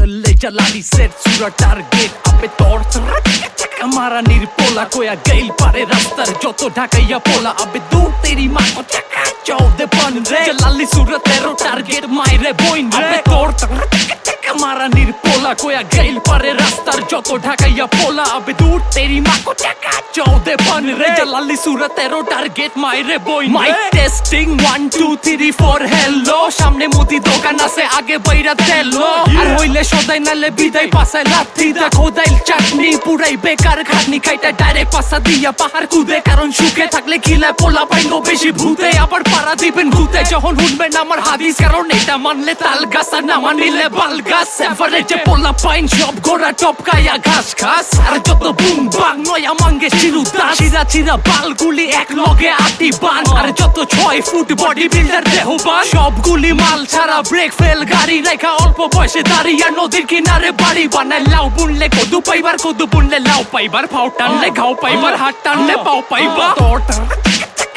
चले जलाली सेट सूरा टारगेट अबे तोड़ हमारा निर्पोला कोया गैल पारे रास्तार जो तो ढाकाइया पोला अबे दूर तेरी माँ को चका चौदे बन रे जलाली सूरा तेरो टारगेट मायरे बोइन रे अबे तोड़ हमारा निर्पोला कोया गैल पारे रास्तार जो तो ढाकाइया पोला अबे दूर तेरी माँ को चका चौदे बन रे जलाली सूरा तेरो टारगेट मायरे बोइन माइक टेस्टिंग 1 2 3 4 हेलो सामने मुदी দোকান আছে আগে বাইরা তেলো আর হইলে সদাই নালে বিদায় পাছায় লাথি দা খোদাইল চাটনি পুরাই বেকার খাটনি খাইটা ডাইরেক্ট পাছা দিয়া পাহাড় কুদে কারণ সুখে থাকলে খিলা পোলা পাইনো বেশি ভূতে আবার পাড়া দিবেন ভূতে যখন শুনবেন আমার হাদিস কারণ এটা মানলে তাল গাছ আর না মানিলে বাল গাছ এভারেজে পোলা পাইন সব গোড়া টপকায়া ঘাস ঘাস আর যত বুম বাং নয়া মাঙ্গে চিরুদা চিরা চিরা বালগুলি এক লগে আটি বান আর যত 6 ফুট বডি বিল্ডার দেহবান সবগুলি মাল ছাড়া ব্রেক ফেল গাড়ি রেখা অল্প বয়সে দাঁড়িয়ে নদীর কিনারে বাড়ি বানায় লাউ বুনলে কদু পাইবার কদু বুনলে লাউ পাইবার ফাও টানলে ঘাও পাইবার হাত টানলে পাও পাইবা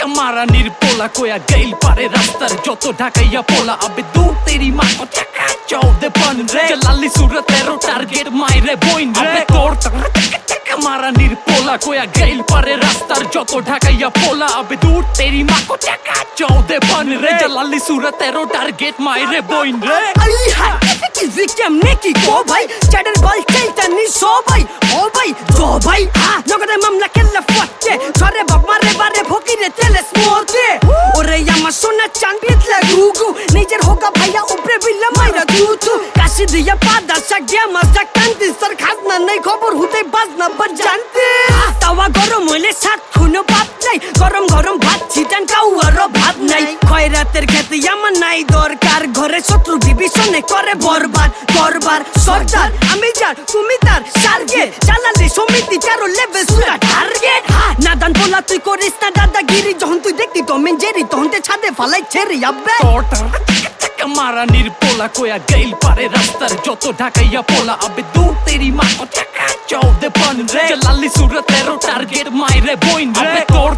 हमारा निर्पोला कोया गैल पारे रास्तार जो तो ढाकाइया पोला अबे दूर तेरी माँ को चका चौदे बन रे जलाली सूरत तेरो टारगेट मायरे बोइन अबे तोड़ हमारा निर्पोला कोया गैल पारे रास्तार जो तो ढाकाइया पोला अबे दूर तेरी माँ को चका चौदे बन रे जलाली सूरत तेरो टारगेट मायरे बोइन रे अली हाय किसी केमने की को भाई चैडर बॉल चलता नहीं सो भाई ओ भाई दो भाई हाँ नगदे मामला केला फटे छोरे बाप मारे बारे भोगी रे तेले स्मोते ओरे यामा सोना चांद बितला गुगु नेजर होगा भैया ऊपरे बिल्ला मायरा दूतू काशी दिया पादा सग्या मस्ता कांती सर खासना नहीं खबर होते बाजना बजानते तावा गरम হইলে সাত খুনো বাপ নাই গরম গরম ভাত ছিটান কাউয়ারও ভাত নাই খয়রাতের খেতে আমার নাই দরকার ঘরে শত্রু বিভীষণে করে বরবাদ দরবার সর্দার আমি যার তুমি তার টার্গেট চালালে সমিতি চারো লেভেল সুরা টার্গেট নাদান বলা তুই করিস না দাদাগিরি যখন তুই দেখতি তো মেঞ্জেরি তখন তে ছাদে ফালাই ছেড়ে আব্বে हमारा निर्पोला कोया गैल पारे रास्तार जो तो ढाकाइया पोला अबे दूर तेरी माँ को चका चौदे बन रे जलाली सूरत तेरो टारगेट मायरे बोइन रे अबे तोड़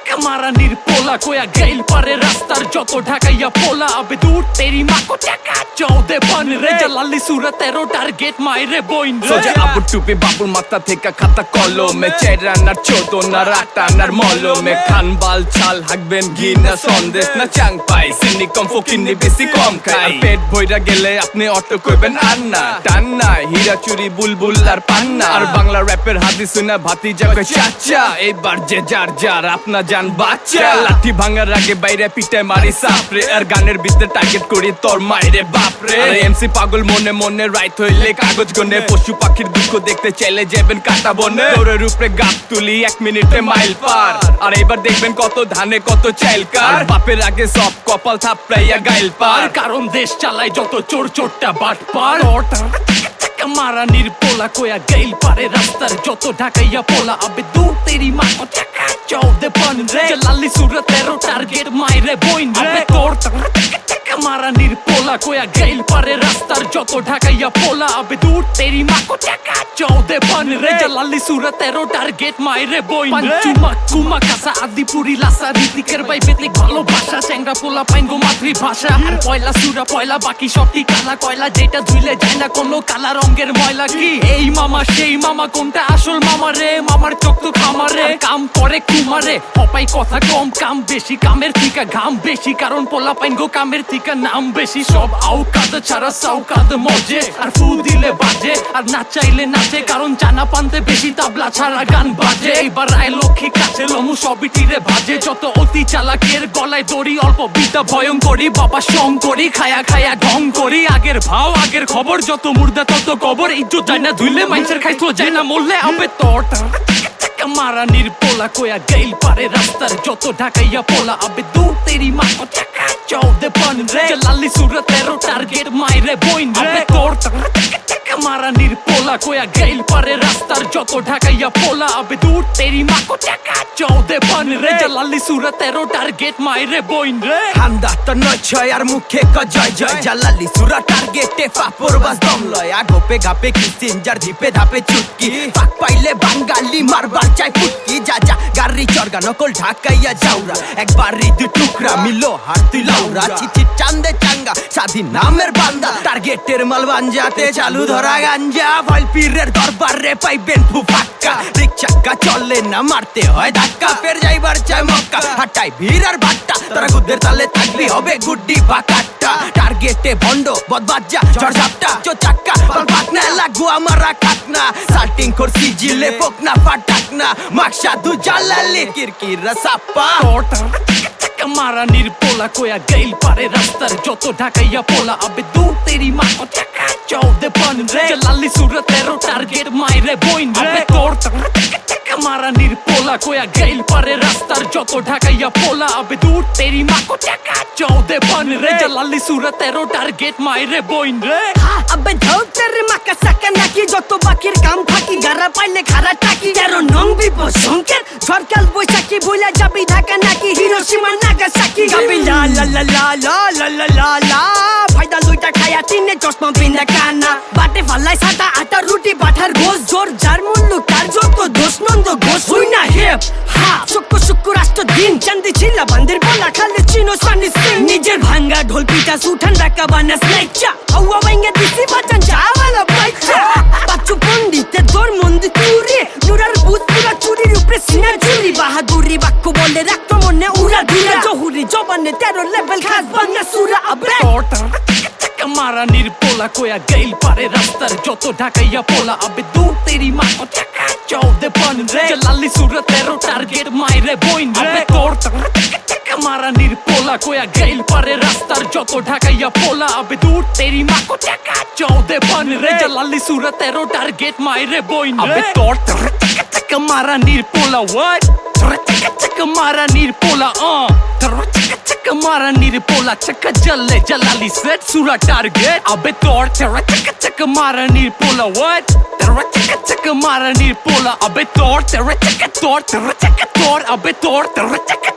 हमारा निर्पोला कोया गैल पारे रास्तार जो तो ढाकाइया पोला अबे दूर तेरी माँ को चका चौदे बन रे जलाली सूरत तेरो टारगेट मायरे बोइन रे সোজা আবু টুপি বাবুর মাথা থেকে খাতা কলমে চেরা নার ছোট না রাটা নার মলমে খান বাল ছাল হাকবেন ঘি না সন্দেশ না চাং পাই চিনি কম ফকিনি বেশি কম খাই পেট ভইরা গেলে আপনি অটো কইবেন আন্না টান না হীরা চুরি বুলবুল আর পান্না আর বাংলা র্যাপের হাদিস শুনে ভাতিজা কই চাচা এইবার যে যার যার আপনা জান বাচ্চা লাঠি ভাঙার আগে বাইরে পিটে মারি সাপরে আর গানের ভিতরে টার্গেট করি তোর মাইরে বাপরে আর এমসি পাগল মনে মনে রাইট হইলে কাগজ গনে পশু পাখির দুঃখ দেখতে চাইলে যাবেন কাটা বনে দৌড়ের উপরে গাপ তুলি 1 মিনিটে মাইল পার আর এবার দেখবেন কত ধানে কত চাইল কার বাপের আগে সব কপাল থাপড়াইয়া গাইল পার কারণ দেশ চালায় যত চোর চোরটা বাট পার हमारा निर्पोला कोया गैल पारे रास्तार जो तो ढाकाइया पोला अबे दूर तेरी माँ को चका चौदे बन रे जलाली सूरत तेरो टारगेट मायरे बोइन रे अबे तोड़ हमारा निर्पोला कोया गैल पारे रास्तार जो तो ढाकाइया पोला अबे दूर तेरी माँ को चका चौदे बन रे जलाली सूरत तेरो टारगेट मायरे बोइन रे पंचुमा कुमा कासा आदिपुरी लासा রীতিকের বাই বেতলিক ভালোবাসা চ্যাংরা পোলা পাইন গো মাতৃভাষা আর পয়লা সুরা পয়লা বাকি সবটি কালা কয়লা যেটা ধুইলে যায় না কোনো কালা রঙের ময়লা কি এই মামা সেই মামা কোনটা আসল মামা রে মামার চোখ তো খামারে কাম করে কুমারে অপাই কথা কম কাম বেশি কামের থিকা ঘাম বেশি কারণ পোলা পাইন গো কামের থিকা নাম বেশি সব আউকাদ ছাড়া সাউকাদ মজে আর ফু দিলে বাজে আর না চাইলে নাচে কারণ জানা পানতে বেশি তাবলা ছাড়া গান বাজে এইবার আয় লক্ষ্মী কাছে লমু সবই তীরে ভাজে যত অতি চালাকের গলায় দড়ি অল্প বিদ্যা ভয়ঙ্করী বাবা সং করি খায়া খায়া ঢং করি আগের ভাও আগের খবর যত মুর্দা তত কবর ইজ্জত যায় না ধুইলে মাইন্সের খাইতো যায় না মরলে আবে তোরটা हमारा निर्पोला कोया गैल पारे रास्तार जो तो ढाकाइया पोला अबे दूर तेरी माँ को चका चौदे बन रे जलाली सूरत तेरो टारगेट मायरे बोइन रे अबे तोड़ টিকা মারা নির্পোলা কোয়া গেল পারে রাস্তার যত ঢাকাইয়া পোলা আবে দূর তেরি মাকো টাকা চৌদে বন রে জালালি সুরত তেরো টার্গেট মাইরে বইন রে হান্দা তো নয় ছয় আর মুখে ক জয় জয় জালালি সুরা টার্গেটে ফাপর বাস দম লয় আগোপে গাপে কি সিনজার ধিপে ধাপে চুটকি ফাক পাইলে বাঙালি মারবার চাই ফুটকি যা যা গাড়ি চরগা নকল ঢাকাইয়া যাওরা একবারই দুই টুকরা মিলো হার তুই লাউরা চিঠি চান্দে চাঙ্গা স্বাধীন নামের বান্দা টার্গেটের মাল বাঞ্জাতে চালু ধরা গাঞ্জা ফল পীরের দরবারে পাইবেন ফুফাক্কা রিকশাক্কা চলে না মারতে হয় ধাক্কা ফের যাইবার চাই মক্কা হাটাই ভিড় আর ভাট্টা তারা গুদের তালে থাকবি হবে গুড্ডি বাকাট্টা টার্গেটে ভন্ড বদবাজ্জা ঝড়ঝাপটা চো চাক্কা পাকনা লাগু আমারা খাকনা সাল্টিং করছি জিলে ফোকনা ফাটাকনা মাকসা দু জালালি কিরকিরা সাপ্পা টিকা মারা নির্পোলা কোয়া গেল পারে রাস্তার যত ঢাকাইয়া পোলা আবে দূর তেরি মাকো টাকা চৌদে বন রে জালালি সুরত তেরো টার্গেট মাইরে বইন রে তোর টিকা মারা নির্পোলা কোয়া গেল পারে রাস্তার যত ঢাকাইয়া পোলা আবে দূর তেরি মাকো টাকা চৌদে বন রে জালালি সুরত তেরো টার্গেট মাইরে বইন রে আবে ধৌতের মাকা সাকা নাকি যত বাকির কাম ফাঁকি গারা পাইলে খারা টাকি তেরো নং বিপদ সংকেত সরকার বৈশাখী বইলা যাবি ঢাকা নাকি হিরোশিমা নাগাসাকি গাবি লা লা লা লা লা লা লা লা লা ফায়দা লুইটা খায়া তিনে চশমা পিনা কানা বাটে ফালাই সাদা আটা রুটি পাঠার ঘোষ জোর যার মূল্য তার যত দোষ নন্দ ঘোষ হই না হেপ হা শুক্র রাষ্ট্র দিন চান্দি ছিলা বান্দির বলা খালে চিনো সানি সিং নিজের ভাঙ্গা ঢোল পিটা সুঠান রাখা বানা স্নাইচা আউয়া বাইঙ্গা দিছি বাজান যাওয়ালা বাইচা বাচ্চু পন্ডিতে তোর মন্দি তুরে নুরার ভূত পুরা চুরির উপরে সিনা চুরি বাহাদুরি বাক্য বলে রাখতো মনে উড়া ধুরা জহুরি জবানে তেরো লেভেল খাস বাংলা সুরা আবে টিকা মারা নির্পোলা কোয়া গেল পারে রাস্তার যত ঢাকাইয়া পোলা আবে দূর তেরি মাকো টাকা চৌদে বন রে জালালি সুরত তেরো টার্গেট মাইরে বইন রে তোর টিকা মারা নির্পোলা কোয়া গেল পারে রাস্তার যত ঢাকাইয়া পোলা আবে দূর তেরি মাকো টাকা চৌদে বন রে জালালি সুরত তেরো টার্গেট মাইরে বইন রে তোর টিকা মারা নির্পোলা what টিকা মারা নির্পোলা টিকা মারা নির্পোলা চাকা জলে জালালি সেট সুরা টার্গেট আবে তোর টিকা মারা নির্পোলা what টিকা মারা নির্পোলা আবে তোর আবে তোর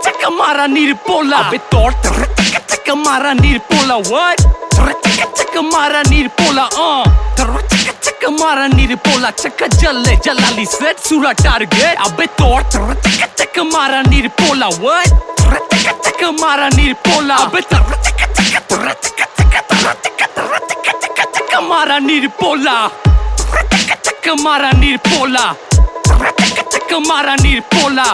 টিকা মারা নির্পোলা আবে তোর টিকা মারা নির্পোলা what টিকা মারা নির্পোলা টিকা মারা নির্পোলা চাকা জলে জালালি সেট সুরা টার্গেট আবে তোর টিকা মারা নির্পোলা what টিকা মারা নির্পোলা আবে টিকা মারা নির্পোলা টিকা মারা নির্পোলা টিকা মারা নির্পোলা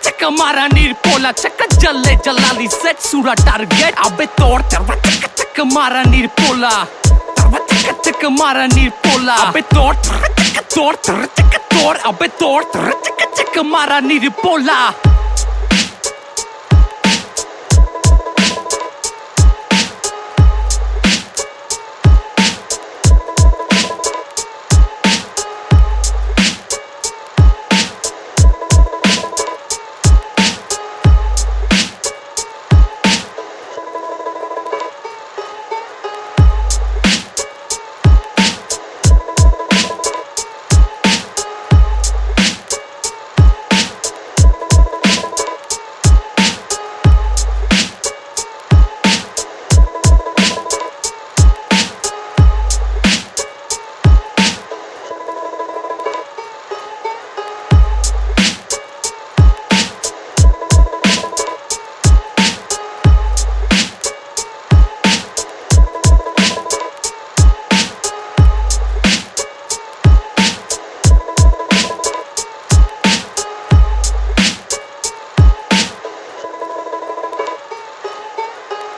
টিকা মারা নির্পোলা চাকা জলে জালালি সেট সুরা টার্গেট আবে তোর টিকা মারা নির্পোলা টিকা মারা নির্পোলা আবে তোর আবে তোর টিকা মারা নির্পোলা